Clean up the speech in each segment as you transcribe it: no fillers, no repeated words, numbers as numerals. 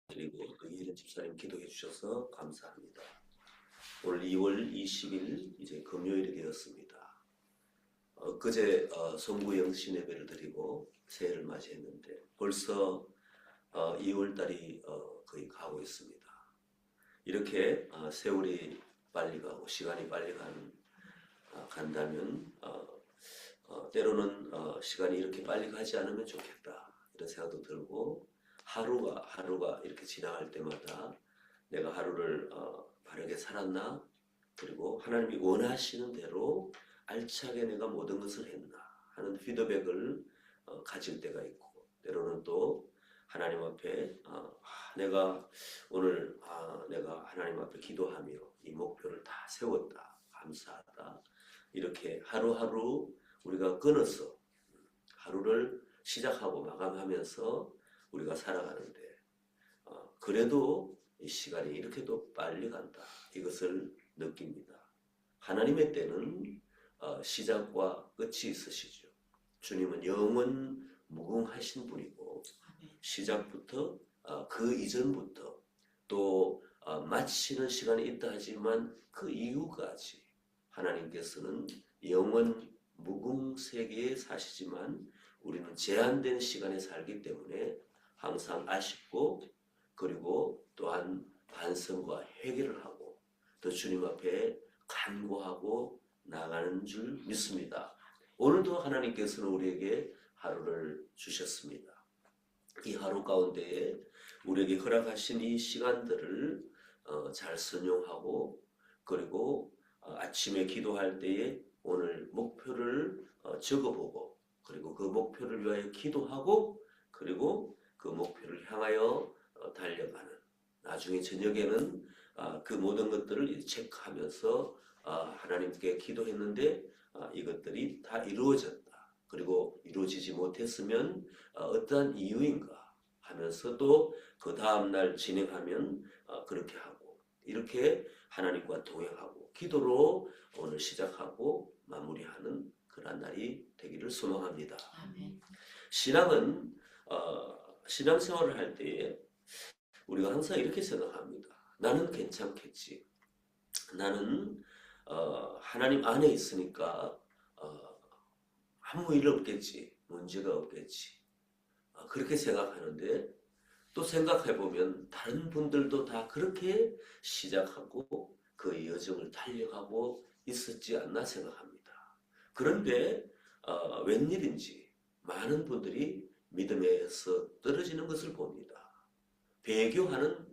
그리고 이혜련 집사님 기도해 주셔서 감사합니다. 오늘 2월 20일 이제 금요일이 되었습니다. 그제 성부 영신 예배를 드리고 새해를 맞이했는데 벌써 2월 달이 거의 가고 있습니다. 이렇게 세월이 빨리 가고 시간이 빨리 간다면 때로는 시간이 이렇게 빨리 가지 않으면 좋겠다 이런 생각도 들고 하루가 이렇게 지나갈 때마다 내가 하루를 바르게 살았나, 그리고 하나님이 원하시는 대로 알차게 내가 모든 것을 했나 하는 피드백을 가질 때가 있고, 때로는 또 하나님 앞에 내가 오늘 내가 하나님 앞에 기도하며 이 목표를 다 세웠다, 감사하다, 이렇게 하루하루 우리가 끊어서 하루를 시작하고 마감하면서 우리가 살아가는데 그래도 이 시간이 이렇게도 빨리 간다, 이것을 느낍니다. 하나님의 때는 시작과 끝이 있으시죠. 주님은 영원 무궁하신 분이고 시작부터 그 이전부터 또 마치는 시간이 있다 하지만 그 이후까지 하나님께서는 영원 무궁 세계에 사시지만 우리는 제한된 시간에 살기 때문에 항상 아쉽고, 그리고 또한 반성과 회개를 하고 또 주님 앞에 간구하고 나가는 줄 믿습니다. 오늘도 하나님께서는 우리에게 하루를 주셨습니다. 이 하루 가운데에 우리에게 허락하신 이 시간들을 잘 선용하고, 그리고 아침에 기도할 때에 오늘 목표를 적어보고, 그리고 그 목표를 위하여 기도하고, 그리고 그 목표를 향하여 달려가는, 나중에 저녁에는 그 모든 것들을 체크하면서 하나님께 기도했는데 이것들이 다 이루어졌다, 그리고 이루어지지 못했으면 어떠한 이유인가 하면서 또 그 다음날 진행하면 그렇게 하고, 이렇게 하나님과 동행하고 기도로 오늘 시작하고 마무리하는 그런 날이 되기를 소망합니다. 아멘. 신앙은 신앙생활을 할 때에 우리가 항상 이렇게 생각합니다. 나는 괜찮겠지. 나는 하나님 안에 있으니까 아무 일 없겠지. 문제가 없겠지. 그렇게 생각하는데 또 생각해보면 다른 분들도 다 그렇게 시작하고 그 여정을 달려가고 있었지 않나 생각합니다. 그런데 웬일인지 많은 분들이 믿음에서 떨어지는 것을 봅니다. 배교하는,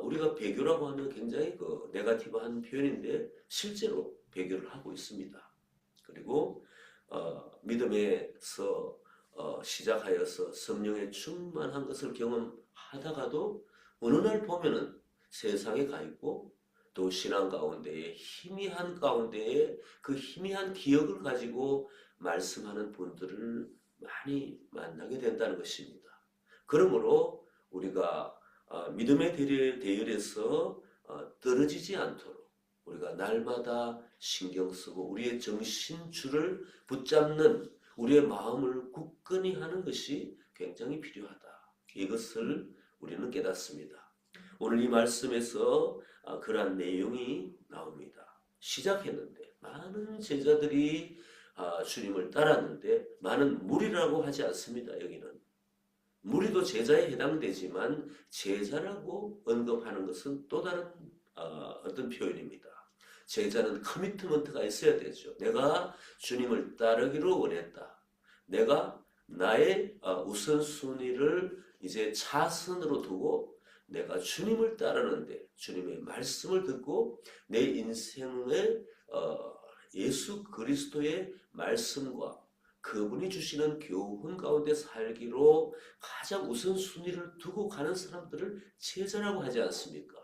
우리가 배교라고 하면 굉장히 그 네거티브한 표현인데 실제로 배교를 하고 있습니다. 그리고 믿음에서 시작하여서 성령의 충만한 것을 경험하다가도 어느 날 보면은 세상에 가 있고, 또 신앙 가운데에 희미한 가운데에 그 희미한 기억을 가지고 말씀하는 분들을 많이 만나게 된다는 것입니다. 그러므로 우리가 믿음의 대열에서 떨어지지 않도록 우리가 날마다 신경 쓰고 우리의 정신줄을 붙잡는, 우리의 마음을 굳건히 하는 것이 굉장히 필요하다, 이것을 우리는 깨닫습니다. 오늘 이 말씀에서 그러한 내용이 나옵니다. 시작했는데 많은 제자들이 주님을 따랐는데, 많은 무리라고 하지 않습니다. 여기는 무리도 제자에 해당되지만 제자라고 언급하는 것은 또 다른 어떤 표현입니다. 제자는 커미트먼트가 있어야 되죠. 내가 주님을 따르기로 원했다. 내가 나의 우선순위를 이제 차선으로 두고 내가 주님을 따르는데, 주님의 말씀을 듣고 내 인생의 예수 그리스도의 말씀과 그분이 주시는 교훈 가운데 살기로 가장 우선순위를 두고 가는 사람들을 제자라고 하지 않습니까?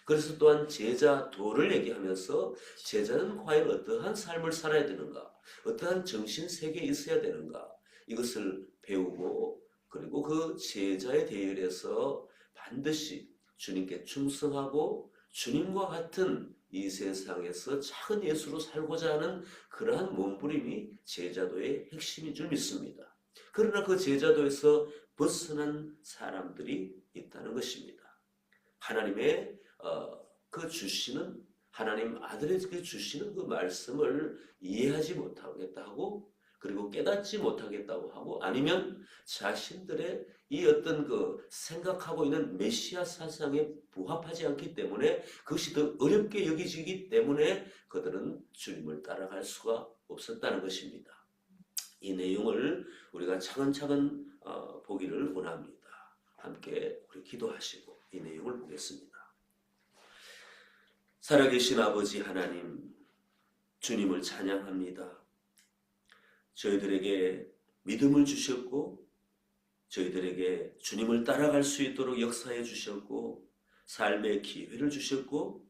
그래서 또한 제자도를 얘기하면서 제자는 과연 어떠한 삶을 살아야 되는가, 어떠한 정신세계에 있어야 되는가, 이것을 배우고, 그리고 그 제자의 대열에서 반드시 주님께 충성하고 주님과 같은 이 세상에서 작은 예수로 살고자 하는 그러한 몸부림이 제자도의 핵심인 줄 믿습니다. 그러나 그 제자도에서 벗어난 사람들이 있다는 것입니다. 하나님의 그 주시는 하나님 아들의 그 주시는 그 말씀을 이해하지 못하겠다 하고 그리고 깨닫지 못하겠다고 하고 아니면 자신들의 이 어떤 그 생각하고 있는 메시아 사상에 부합하지 않기 때문에 그것이 더 어렵게 여기지기 때문에 그들은 주님을 따라갈 수가 없었다는 것입니다. 이 내용을 우리가 차근차근 보기를 원합니다. 함께 우리 기도하시고 이 내용을 보겠습니다. 살아계신 아버지 하나님, 주님을 찬양합니다. 저희들에게 믿음을 주셨고 저희들에게 주님을 따라갈 수 있도록 역사해 주셨고 삶의 기회를 주셨고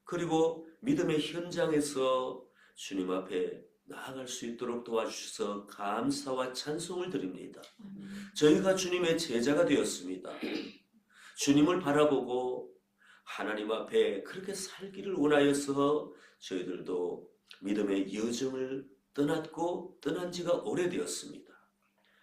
그리고 믿음의 현장에서 주님 앞에 나아갈 수 있도록 도와주셔서 감사와 찬송을 드립니다. 저희가 주님의 제자가 되었습니다. 주님을 바라보고 하나님 앞에 그렇게 살기를 원하여서 저희들도 믿음의 여정을 떠났고 떠난 지가 오래되었습니다.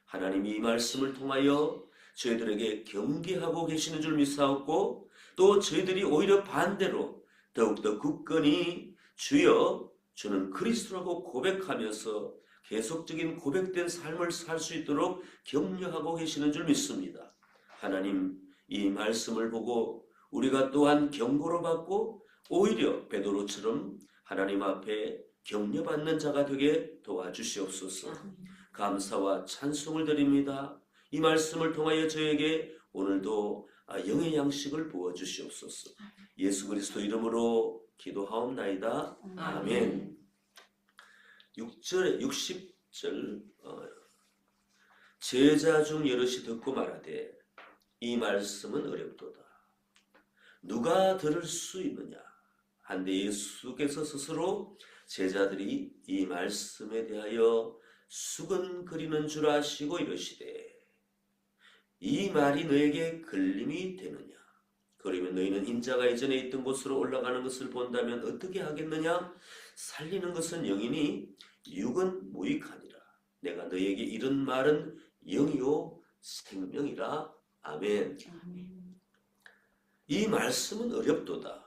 하나님이 이 말씀을 통하여 저희들에게 경계하고 계시는 줄 믿사옵고 또 저희들이 오히려 반대로 더욱더 굳건히 주여 주는 그리스도라고 고백하면서 계속적인 고백된 삶을 살 수 있도록 격려하고 계시는 줄 믿습니다. 하나님 이 말씀을 보고 우리가 또한 경고를 받고 오히려 베드로처럼 하나님 앞에 격려받는 자가 되게 도와주시옵소서. 감사와 찬송을 드립니다. 이 말씀을 통하여 저에게 오늘도 영의 양식을 부어주시옵소서. 예수 그리스도 이름으로 기도하옵나이다. 아멘. 6절에 60절 제자 중 여럿이 듣고 말하되 이 말씀은 어렵도다. 누가 들을 수 있느냐? 한데 예수께서 스스로 제자들이 이 말씀에 대하여 수근거리는 줄 아시고 이러시되 이 말이 너에게 걸림이 되느냐? 그러면 너희는 인자가 이전에 있던 곳으로 올라가는 것을 본다면 어떻게 하겠느냐? 살리는 것은 영이니 육은 무익하니라. 내가 너에게 이런 말은 영이요 생명이라. 아멘. 이 말씀은 어렵도다.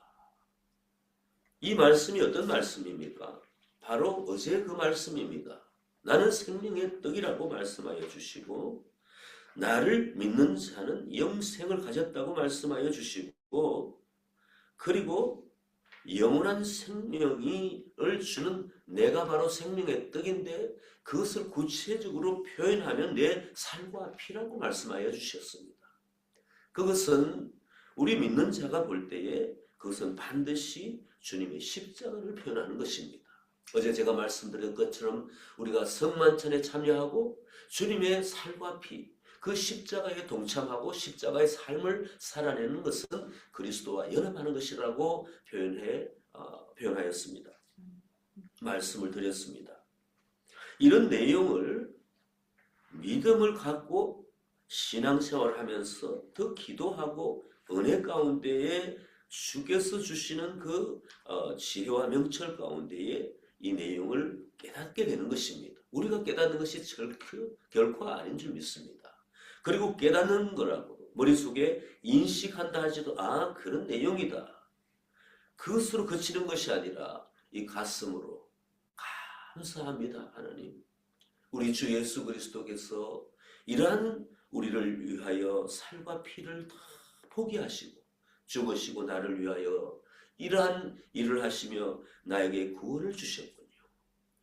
이 말씀이 어떤 말씀입니까? 바로 어제 그 말씀입니다. 나는 생명의 떡이라고 말씀하여 주시고 나를 믿는 자는 영생을 가졌다고 말씀하여 주시고 그리고 영원한 생명을 주는 내가 바로 생명의 떡인데 그것을 구체적으로 표현하면 내 살과 피라고 말씀하여 주셨습니다. 그것은 우리 믿는 자가 볼 때에 그것은 반드시 주님의 십자가를 표현하는 것입니다. 어제 제가 말씀드린 것처럼 우리가 성만찬에 참여하고 주님의 살과 피, 그 십자가에 동참하고 십자가의 삶을 살아내는 것은 그리스도와 연합하는 것이라고 표현하였습니다. 말씀을 드렸습니다. 이런 내용을 믿음을 갖고 신앙생활을 하면서 더 기도하고 은혜 가운데에 주께서 주시는 그 지혜와 명철 가운데에 이 내용을 깨닫게 되는 것입니다. 우리가 깨닫는 것이 결코 아닌 줄 믿습니다. 그리고 깨닫는 거라고 머릿속에 인식한다 하지도 그런 내용이다. 그것으로 그치는 것이 아니라 이 가슴으로 감사합니다. 하나님. 우리 주 예수 그리스도께서 이러한 우리를 위하여 살과 피를 다 포기하시고 죽으시고 나를 위하여 이러한 일을 하시며 나에게 구원을 주셨군요.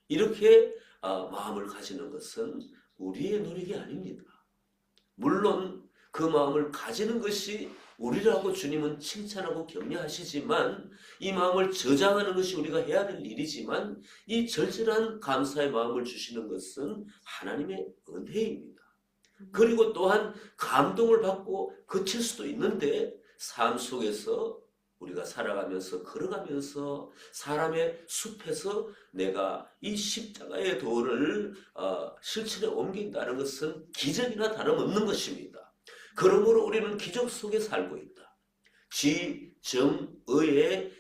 이렇게 마음을 가지는 것은 우리의 노력이 아닙니다. 물론 그 마음을 가지는 것이 우리라고 주님은 칭찬하고 격려하시지만 이 마음을 저장하는 것이 우리가 해야 될 일이지만 이 절절한 감사의 마음을 주시는 것은 하나님의 은혜입니다. 그리고 또한 감동을 받고 그칠 수도 있는데 삶 속에서 우리가 살아가면서 걸어가면서 사람의 숲에서 내가 이 십자가의 도를 실천에 옮긴다는 것은 기적이나 다름없는 것입니다. 그러므로 우리는 기적 속에 살고 있다. 지정의의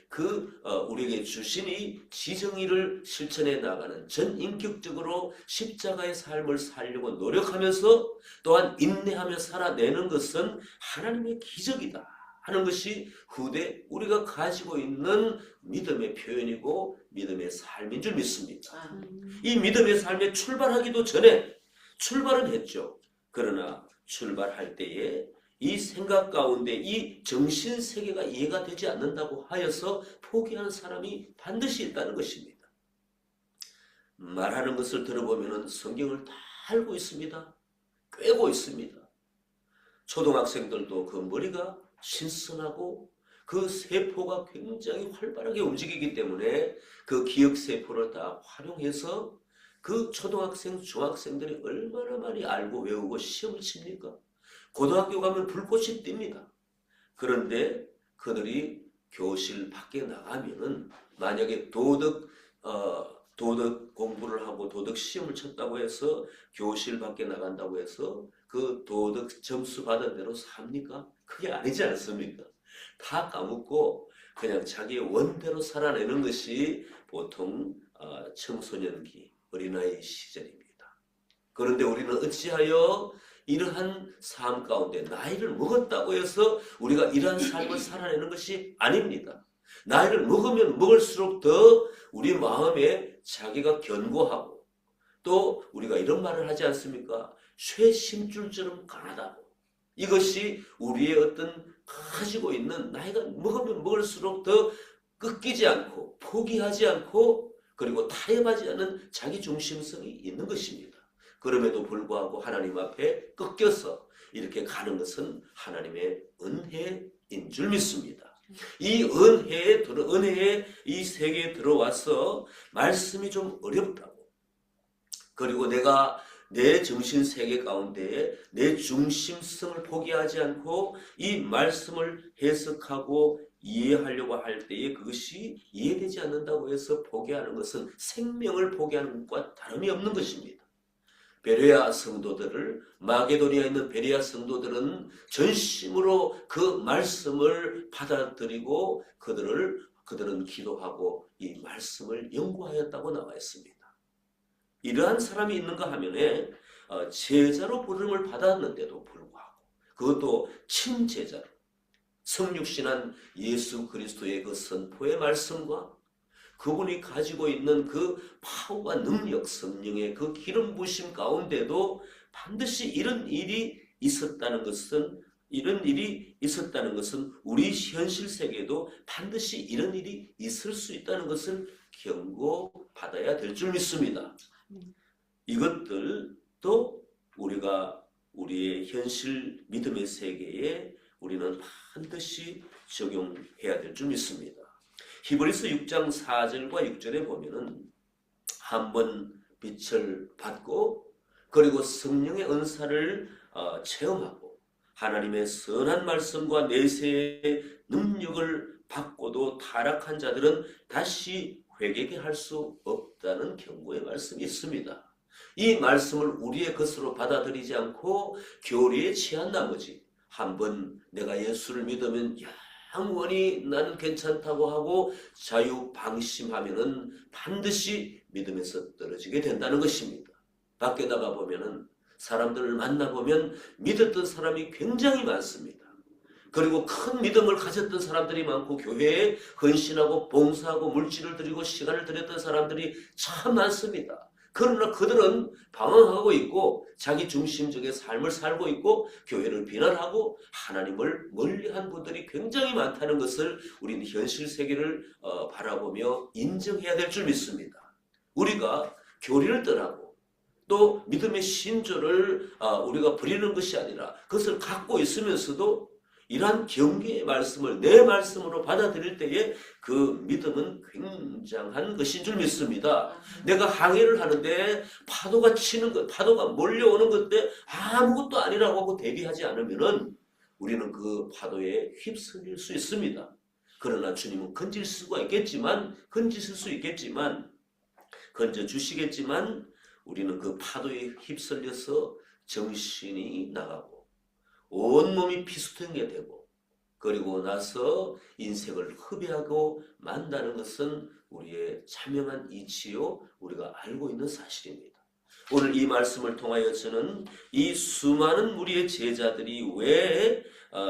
우리에게 주신 이 지정의를 실천해 나가는 전인격적으로 십자가의 삶을 살려고 노력하면서 또한 인내하며 살아내는 것은 하나님의 기적이다 하는 것이 후대 우리가 가지고 있는 믿음의 표현이고 믿음의 삶인 줄 믿습니다. 이 믿음의 삶에 출발하기도 전에 출발은 했죠. 그러나 출발할 때에 이 생각 가운데 이 정신세계가 이해가 되지 않는다고 하여서 포기하는 사람이 반드시 있다는 것입니다. 말하는 것을 들어보면 성경을 다 알고 있습니다. 꿰고 있습니다. 초등학생들도 그 머리가 신선하고 그 세포가 굉장히 활발하게 움직이기 때문에 그 기억세포를 다 활용해서 그 초등학생, 중학생들이 얼마나 많이 알고 외우고 시험을 칩니까? 고등학교 가면 불꽃이 띱니다. 그런데 그들이 교실 밖에 나가면은 만약에 도덕 공부를 하고 도덕 시험을 쳤다고 해서 교실 밖에 나간다고 해서 그 도덕 점수 받은 대로 삽니까? 그게 아니지 않습니까? 다 까먹고 그냥 자기의 원대로 살아내는 것이 보통 청소년기, 어린아이 시절입니다. 그런데 우리는 어찌하여 이러한 삶 가운데 나이를 먹었다고 해서 우리가 이러한 삶을 살아내는 것이 아닙니다. 나이를 먹으면 먹을수록 더 우리 마음에 자기가 견고하고 또 우리가 이런 말을 하지 않습니까? 쇠심줄처럼 강하다고. 이것이 우리의 어떤 가지고 있는 나이가 먹으면 먹을수록 더 꺾이지 않고 포기하지 않고 그리고 타협하지 않는 자기 중심성이 있는 것입니다. 그럼에도 불구하고 하나님 앞에 꺾여서 이렇게 가는 것은 하나님의 은혜인 줄 믿습니다. 이 은혜의 이 세계에 들어와서 말씀이 좀 어렵다고. 그리고 내가 내 정신세계 가운데 내 중심성을 포기하지 않고 이 말씀을 해석하고 이해하려고 할 때에 그것이 이해되지 않는다고 해서 포기하는 것은 생명을 포기하는 것과 다름이 없는 것입니다. 베레아 성도들을 마게도니아에 있는 베레아 성도들은 전심으로 그 말씀을 받아들이고 그들은 기도하고 이 말씀을 연구하였다고 나와 있습니다. 이러한 사람이 있는가 하면은 제자로 부름을 받았는데도 불구하고 그것도 친제자로 성육신한 예수 그리스도의 그 선포의 말씀과 그분이 가지고 있는 그 파워와 능력, 성령의 그 기름 부으심 가운데도 반드시 이런 일이 있었다는 것은 우리 현실 세계에도 반드시 이런 일이 있을 수 있다는 것을 경고받아야 될 줄 믿습니다. 이것들도 우리가 우리의 현실 믿음의 세계에 우리는 반드시 적용해야 될 줄 믿습니다. 히브리서 6장 4절과 6절에 보면은 한번 빛을 받고 그리고 성령의 은사를 체험하고 하나님의 선한 말씀과 내세의 능력을 받고도 타락한 자들은 다시 회개게 할 수 없다는 경고의 말씀이 있습니다. 이 말씀을 우리의 것으로 받아들이지 않고 교리에 취한 나머지 한번 내가 예수를 믿으면 영원히 나는 괜찮다고 하고 자유방심하면은 반드시 믿음에서 떨어지게 된다는 것입니다. 밖에 나가보면은 사람들을 만나보면 믿었던 사람이 굉장히 많습니다. 그리고 큰 믿음을 가졌던 사람들이 많고 교회에 헌신하고 봉사하고 물질을 드리고 시간을 들였던 사람들이 참 많습니다. 그러나 그들은 방황하고 있고 자기 중심적인 삶을 살고 있고 교회를 비난하고 하나님을 멀리한 분들이 굉장히 많다는 것을 우리는 현실 세계를 바라보며 인정해야 될 줄 믿습니다. 우리가 교리를 떠나고 또 믿음의 신조를 우리가 버리는 것이 아니라 그것을 갖고 있으면서도 이러한 경계의 말씀을 내 말씀으로 받아들일 때에 그 믿음은 굉장한 것인 줄 믿습니다. 내가 항해를 하는데 파도가 치는 것, 파도가 몰려오는 것때 아무것도 아니라고 하고 대비하지 않으면은 우리는 그 파도에 휩쓸릴 수 있습니다. 그러나 주님은 건질 수가 있겠지만, 건지실 수 있겠지만, 건져 주시겠지만 우리는 그 파도에 휩쓸려서 정신이 나가고 온몸이 피수통게 되고 그리고 나서 인생을 허비하고 만다는 것은 우리의 자명한 이치요 우리가 알고 있는 사실입니다. 오늘 이 말씀을 통하여 저는 이 수많은 우리의 제자들이 왜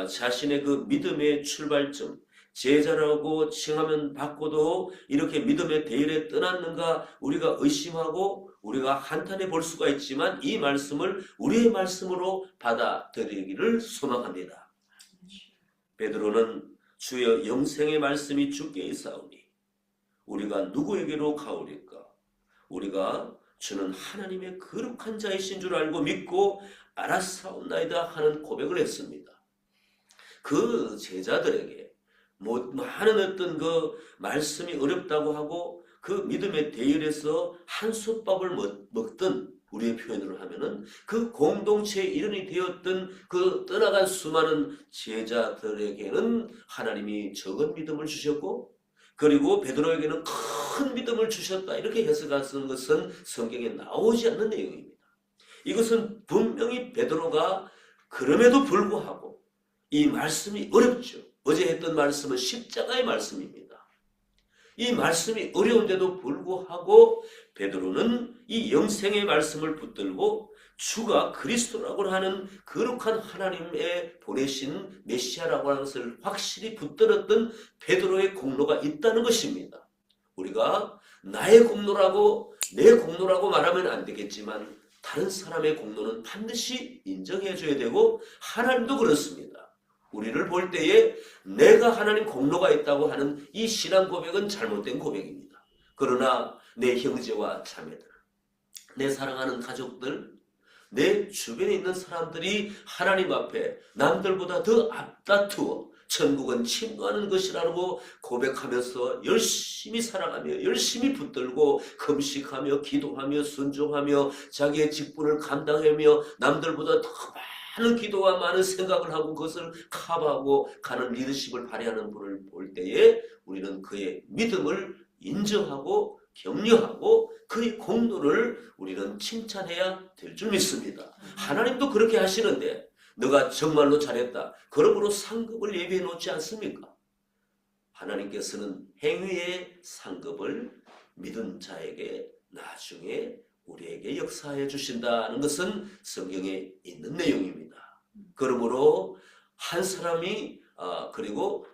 자신의 그 믿음의 출발점, 제자라고 칭하면 받고도 이렇게 믿음의 대열에 떠났는가 우리가 의심하고 우리가 한탄해 볼 수가 있지만 이 말씀을 우리의 말씀으로 받아들이기를 소망합니다. 베드로는 주여 영생의 말씀이 주께 있사오니 우리가 누구에게로 가오리까? 우리가 주는 하나님의 거룩한 자이신 줄 알고 믿고 알았사옵나이다 하는 고백을 했습니다. 그 제자들에게 많은 어떤 그 말씀이 어렵다고 하고 그 믿음의 대열에서 한솥밥을 먹던 우리의 표현으로 하면은 그 공동체의 일원이 되었던 그 떠나간 수많은 제자들에게는 하나님이 적은 믿음을 주셨고 그리고 베드로에게는 큰 믿음을 주셨다 이렇게 해석하는 것은 성경에 나오지 않는 내용입니다. 이것은 분명히 베드로가 그럼에도 불구하고 이 말씀이 어렵죠. 어제 했던 말씀은 십자가의 말씀입니다. 이 말씀이 어려운데도 불구하고 베드로는 이 영생의 말씀을 붙들고 주가 그리스도라고 하는 거룩한 하나님의 보내신 메시아라고 하는 것을 확실히 붙들었던 베드로의 공로가 있다는 것입니다. 우리가 나의 공로라고 내 공로라고 말하면 안 되겠지만 다른 사람의 공로는 반드시 인정해 줘야 되고 하나님도 그렇습니다. 우리를 볼 때에 내가 하나님 공로가 있다고 하는 이 신앙 고백은 잘못된 고백입니다. 그러나 내 형제와 자매들, 내 사랑하는 가족들, 내 주변에 있는 사람들이 하나님 앞에 남들보다 더 앞다투어 천국은 침노하는 것이라고 고백하면서 열심히 살아가며 열심히 붙들고 금식하며 기도하며 순종하며 자기의 직분을 감당하며 남들보다 더 많은 기도와 많은 생각을 하고 그것을 커버하고 가는 리더십을 발휘하는 분을 볼 때에 우리는 그의 믿음을 인정하고 격려하고 그의 공로를 우리는 칭찬해야 될 줄 믿습니다. 하나님도 그렇게 하시는데 너가 정말로 잘했다. 그러므로 상급을 예비해 놓지 않습니까? 하나님께서는 행위의 상급을 믿은 자에게 나중에 우리에게 역사해 주신다는 것은 성경에 있는 내용입니다. 그러므로 한 사람이 그리고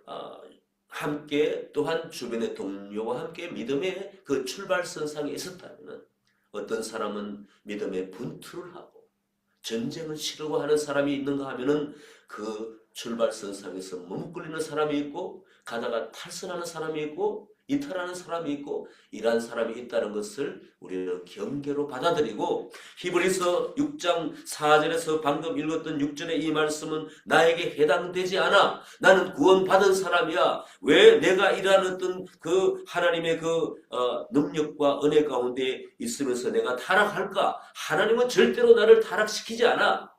함께 또한 주변의 동료와 함께 믿음의 그 출발선상에 있었다면 어떤 사람은 믿음의 분투를 하고 전쟁을 치르고 하는 사람이 있는가 하면은 그 출발선상에서 머뭇거리는 사람이 있고 가다가 탈선하는 사람이 있고 이탈하는 사람이 있고 이러한 사람이 있다는 것을 우리는 경계로 받아들이고 히브리서 6장 4절에서 방금 읽었던 6절의 이 말씀은 나에게 해당되지 않아. 나는 구원받은 사람이야. 왜 내가 이러한 어떤 그 하나님의 그 능력과 은혜 가운데 있으면서 내가 타락할까? 하나님은 절대로 나를 타락시키지 않아.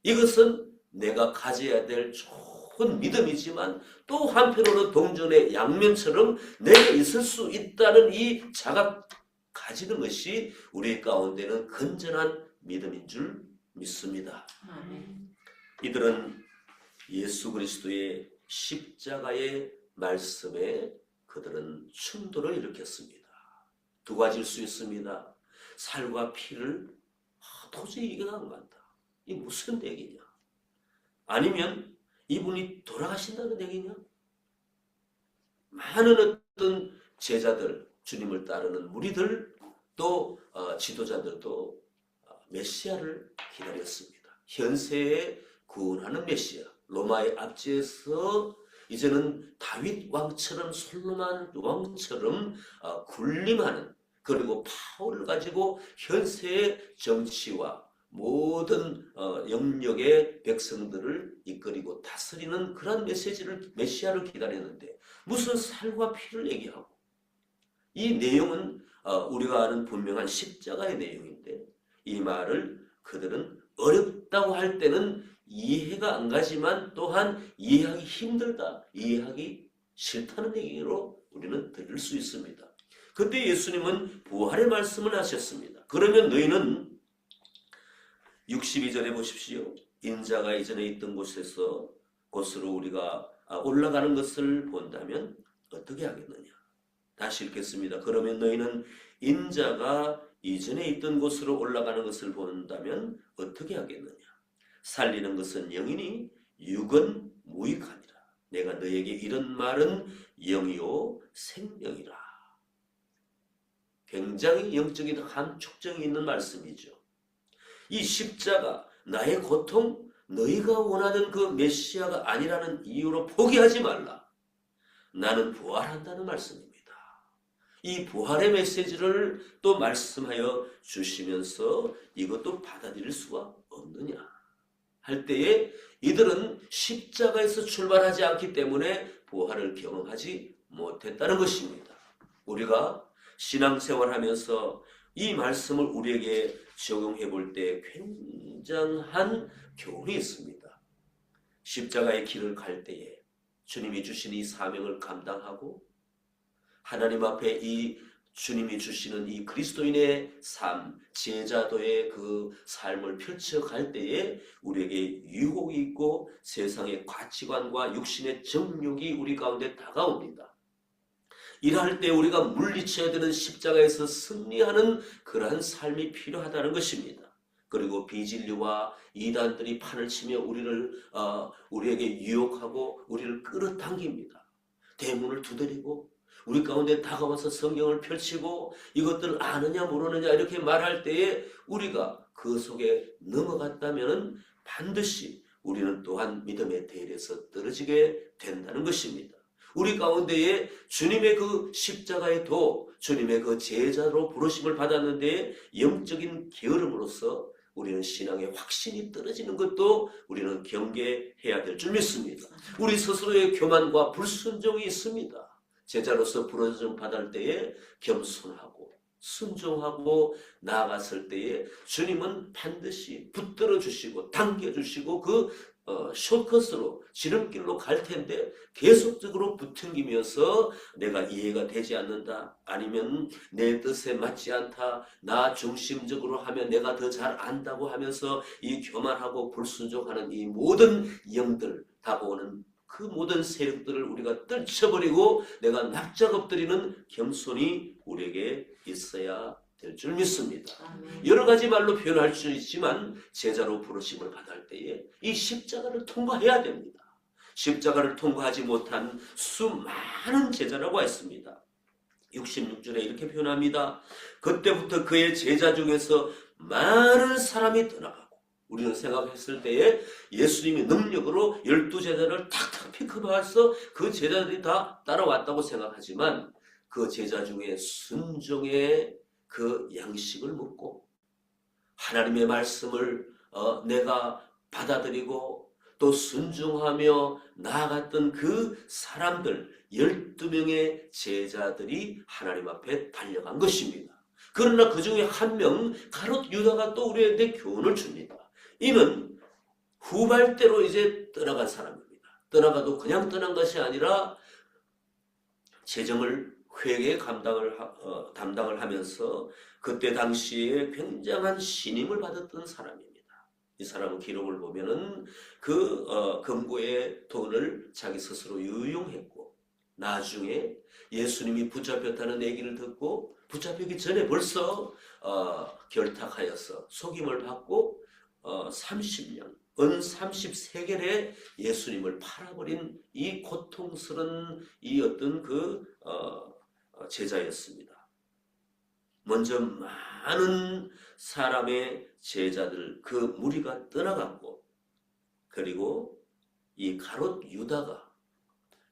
이것은 내가 가져야 될 좋은 믿음이지만 또 한편으로 동전의 양면처럼 내가 있을 수 있다는 이 자각 가지는 것이 우리 가운데는 건전한 믿음인 줄 믿습니다. 이들은 예수 그리스도의 십자가의 말씀에 그들은 충돌을 일으켰습니다. 두 가지일 수 있습니다. 살과 피를 도저히 이해가 안 간다. 이 무슨 얘기냐? 아니면 이분이 돌아가신다는 얘기냐? 많은 어떤 제자들, 주님을 따르는 무리들, 또 지도자들도 메시아를 기다렸습니다. 현세에 구원하는 메시아, 로마의 압제에서 이제는 다윗 왕처럼 솔로몬 왕처럼 군림하는 그리고 파워를 가지고 현세의 정치와 모든 영역의 백성들을 이끌고 다스리는 그런 메시아를 기다렸는데 무슨 살과 피를 얘기하고 이 내용은 우리가 아는 분명한 십자가의 내용인데 이 말을 그들은 어렵다고 할 때는 이해가 안 가지만 또한 이해하기 힘들다, 이해하기 싫다는 얘기로 우리는 들을 수 있습니다. 그때 예수님은 부활의 말씀을 하셨습니다. 그러면 너희는 62절에 보십시오. 인자가 이전에 있던 곳으로 우리가 올라가는 것을 본다면 어떻게 하겠느냐? 다시 읽겠습니다. 그러면 너희는 인자가 이전에 있던 곳으로 올라가는 것을 본다면 어떻게 하겠느냐? 살리는 것은 영이니 육은 무익하니라. 내가 너에게 이런 말은 영이요 생명이라. 굉장히 영적인 함축정이 있는 말씀이죠. 이 십자가, 나의 고통, 너희가 원하는 그 메시아가 아니라는 이유로 포기하지 말라. 나는 부활한다는 말씀입니다. 이 부활의 메시지를 또 말씀하여 주시면서 이것도 받아들일 수가 없느냐 할 때에 이들은 십자가에서 출발하지 않기 때문에 부활을 경험하지 못했다는 것입니다. 우리가 신앙생활하면서 이 말씀을 우리에게 적용해 볼 때 굉장한 교훈이 있습니다. 십자가의 길을 갈 때에 주님이 주신 이 사명을 감당하고 하나님 앞에 이 주님이 주시는 이 그리스도인의 삶, 제자도의 그 삶을 펼쳐갈 때에 우리에게 유혹이 있고 세상의 가치관과 육신의 정욕이 우리 가운데 다가옵니다. 이럴 때 우리가 물리쳐야 되는 십자가에서 승리하는 그러한 삶이 필요하다는 것입니다. 그리고 비진리와 이단들이 판을 치며 우리에게 유혹하고 우리를 끌어당깁니다. 대문을 두드리고 우리 가운데 다가와서 성경을 펼치고 이것들 아느냐 모르느냐 이렇게 말할 때에 우리가 그 속에 넘어갔다면 반드시 우리는 또한 믿음의 대열에서 떨어지게 된다는 것입니다. 우리 가운데에 주님의 그 십자가의 도, 주님의 그 제자로 부르심을 받았는데 영적인 게으름으로서 우리는 신앙의 확신이 떨어지는 것도 우리는 경계해야 될 줄 믿습니다. 우리 스스로의 교만과 불순종이 있습니다. 제자로서 부르심 받을 때에 겸손하고 순종하고 나아갔을 때에 주님은 반드시 붙들어 주시고 당겨 주시고 그 숏컷으로 지름길로 갈 텐데 계속적으로 부튕기면서 내가 이해가 되지 않는다, 아니면 내 뜻에 맞지 않다, 나 중심적으로 하면 내가 더 잘 안다고 하면서 이 교만하고 불순종하는 이 모든 영들 다가오는 그 모든 세력들을 우리가 떨쳐버리고 내가 납작 엎드리는 겸손이 우리에게 있어야 될 줄 믿습니다. 여러 가지 말로 표현할 수 있지만 제자로 부르심을 받을 때에 이 십자가를 통과해야 됩니다. 십자가를 통과하지 못한 수많은 제자라고 했습니다. 66절에 이렇게 표현합니다. 그때부터 그의 제자 중에서 많은 사람이 떠나가고, 우리는 생각했을 때에 예수님이 능력으로 12제자를 탁탁 픽업해서 그 제자들이 다 따라왔다고 생각하지만 그 제자 중에 순종의 그 양식을 먹고 하나님의 말씀을 내가 받아들이고 또 순종하며 나아갔던 그 사람들 12명의 제자들이 하나님 앞에 달려간 것입니다. 그러나 그 중에 한 명 가롯 유다가 또 우리에게 교훈을 줍니다. 이는 후발대로 이제 떠나간 사람입니다. 떠나가도 그냥 떠난 것이 아니라 재정을 회계 담당을 하면서 그때 당시에 굉장한 신임을 받았던 사람입니다. 이 사람은 기록을 보면은 그 금고의 돈을 자기 스스로 유용했고, 나중에 예수님이 붙잡혔다는 얘기를 듣고 붙잡히기 전에 벌써 결탁하여서 속임을 받고 30년, 은 33개에 예수님을 팔아버린 이 고통스러운 이 어떤 제자였습니다. 먼저 많은 사람의 제자들, 그 무리가 떠나갔고, 그리고 이 가롯 유다가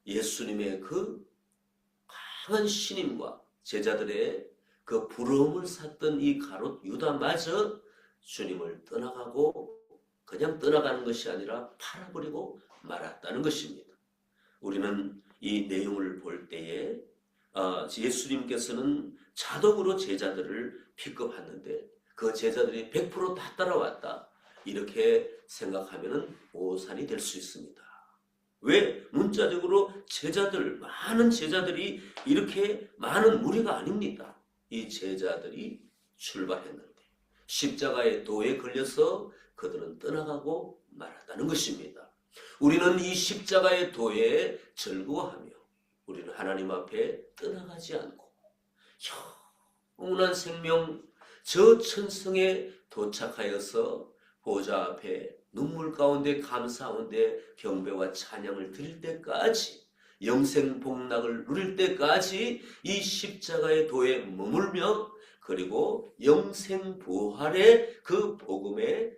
예수님의 그 강한 신임과 제자들의 그 부러움을 샀던 이 가롯 유다마저 주님을 떠나가고 그냥 떠나가는 것이 아니라 팔아버리고 말았다는 것입니다. 우리는 이 내용을 볼 때에 예수님께서는 자동으로 제자들을 픽업하는데 그 제자들이 100% 다 따라왔다, 이렇게 생각하면 오산이 될 수 있습니다. 왜? 문자적으로 많은 제자들이 이렇게 많은 무리가 아닙니다. 이 제자들이 출발했는데 십자가의 도에 걸려서 그들은 떠나가고 말았다는 것입니다. 우리는 이 십자가의 도에 즐거워하며 우리는 하나님 앞에 떠나가지 않고 영원한 생명 저 천성에 도착하여서 보좌 앞에 눈물 가운데 감사 가운데 경배와 찬양을 드릴 때까지, 영생 복락을 누릴 때까지 이 십자가의 도에 머물며, 그리고 영생 부활의 그 복음에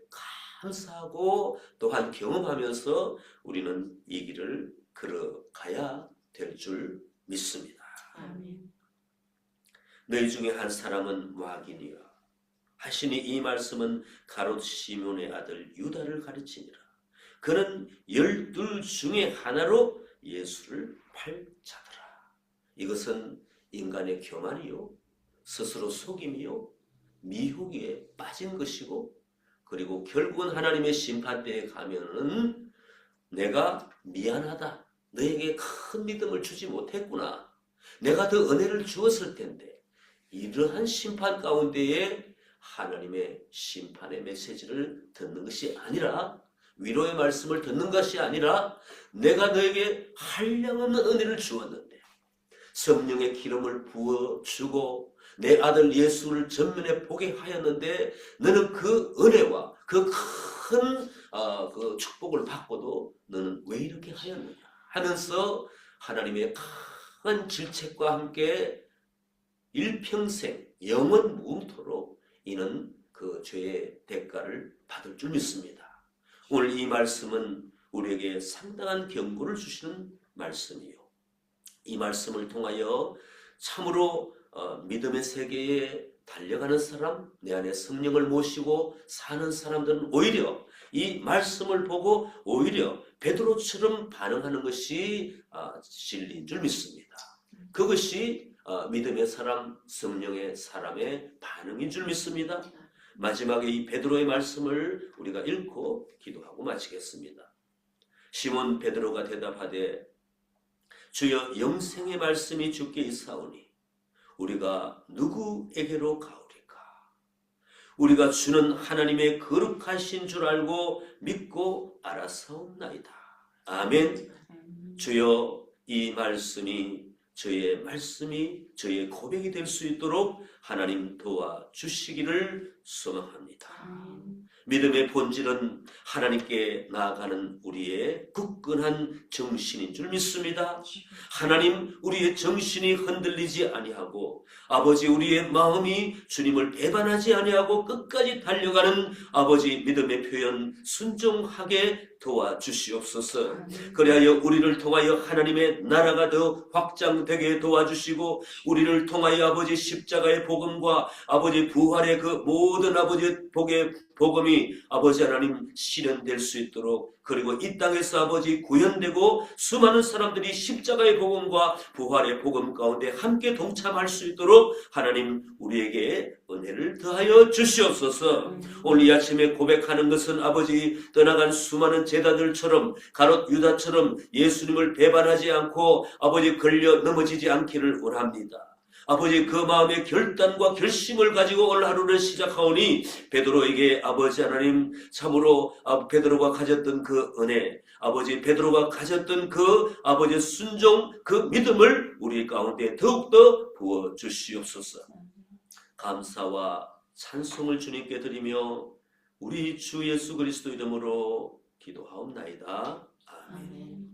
감사하고 또한 경험하면서 우리는 이 길을 걸어가야 될 줄 믿습니다. 아멘. 너희 중에 한 사람은 마귀니라 하시니, 이 말씀은 가롯 시몬의 아들 유다를 가르치니라. 그는 12 중에 하나로 예수를 팔자더라. 이것은 인간의 교만이요, 스스로 속임이요, 미혹에 빠진 것이고, 그리고 결국은 하나님의 심판대에 가면은 내가 미안하다, 너에게 큰 믿음을 주지 못했구나, 내가 더 은혜를 주었을 텐데, 이러한 심판 가운데에 하나님의 심판의 메시지를 듣는 것이 아니라, 위로의 말씀을 듣는 것이 아니라, 내가 너에게 한량없는 은혜를 주었는데, 성령의 기름을 부어주고 내 아들 예수를 전면에 보게 하였는데, 너는 그 은혜와 그 큰 그 축복을 받고도 너는 왜 이렇게 하였느냐 하면서 하나님의 큰 질책과 함께 일평생 영원 무음토록 이는 그 죄의 대가를 받을 줄 믿습니다. 오늘 이 말씀은 우리에게 상당한 경고를 주시는 말씀이요, 이 말씀을 통하여 참으로 믿음의 세계에 달려가는 사람, 내 안에 성령을 모시고 사는 사람들은 오히려 이 말씀을 보고 오히려 베드로처럼 반응하는 것이 진리인 줄 믿습니다. 그것이 믿음의 사람, 성령의 사람의 반응인 줄 믿습니다. 마지막에 이 베드로의 말씀을 우리가 읽고 기도하고 마치겠습니다. 시몬 베드로가 대답하되, 주여, 영생의 말씀이 주께 있사오니 우리가 누구에게로 가오리까? 우리가 주는 하나님의 거룩하신 줄 알고 믿고 알아사옵나이다. 아멘. 주여, 이 말씀이 저의 고백이 될 수 있도록 하나님 도와주시기를 소망합니다. 믿음의 본질은 하나님께 나아가는 우리의 굳건한 정신인 줄 믿습니다. 하나님, 우리의 정신이 흔들리지 아니하고, 아버지, 우리의 마음이 주님을 배반하지 아니하고 끝까지 달려가는 아버지 믿음의 표현 순종하게 도와주시옵소서. 그리하여 우리를 통하여 하나님의 나라가 더 확장되게 도와주시고, 우리를 통하여 아버지 십자가의 복음과 아버지 부활의 그 모든 아버지 복음이 아버지 하나님 실현될 수 있도록, 그리고 이 땅에서 아버지 구현되고 수많은 사람들이 십자가의 복음과 부활의 복음 가운데 함께 동참할 수 있도록 하나님 우리에게 은혜를 더하여 주시옵소서. 오늘 이 아침에 고백하는 것은 아버지 떠나간 수많은 제자들처럼 가롯 유다처럼 예수님을 배반하지 않고 아버지 걸려 넘어지지 않기를 원합니다. 아버지, 그 마음의 결단과 결심을 가지고 오늘 하루를 시작하오니 베드로에게 아버지 하나님 참으로 베드로가 가졌던 그 은혜, 아버지 베드로가 가졌던 그 아버지 순종, 그 믿음을 우리 가운데 더욱더 부어주시옵소서. 감사와 찬송을 주님께 드리며 우리 주 예수 그리스도 이름으로 기도하옵나이다. 아멘.